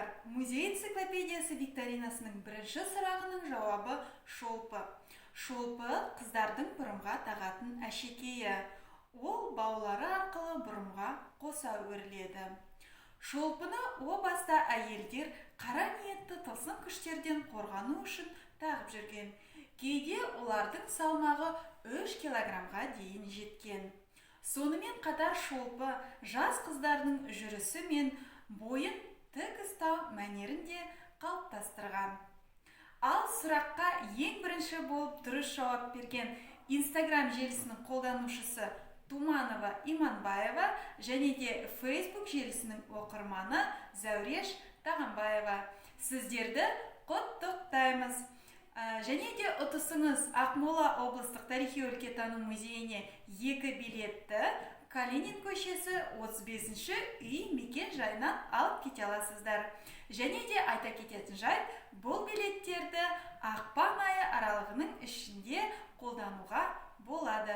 достар, музей энциклопедиясы викторинасының бірінші сұрағының жауабы шолпы. Шолпы қыздардың бұрымға тағатын әшекейі. Ол баулары арқылы бұрымға қоса өріледі. Шолпыны о баста әйелдер қара ниетті тылсым күштерден қорғану үшін тағып жүрген. Кейде олардың салмағы 3 килограммға дейін жеткен. Сонымен қатар шолпы жас қыздардың жүрісі мен бойын тік ұстау мәнерін де қалыптастырған. Ал сұраққа ең бірінші болып дұрыс жауап берген Instagram желісінің қолданушысы Туманова Иманбаева және де Facebook желісінің оқырманы Зәуреш Тағанбаева. Сіздерді құттықтаймыз. Және де ұтысыңыз Ақмола облыстық тарихи-өлкетану музейіне 2 билетті Калинин көшесі 35-ші үй мекен жайынан алып кете аласыздар. Және де айта кететін жайт, бұл билеттерді ақпан айы аралығының ішінде қолдануға болады.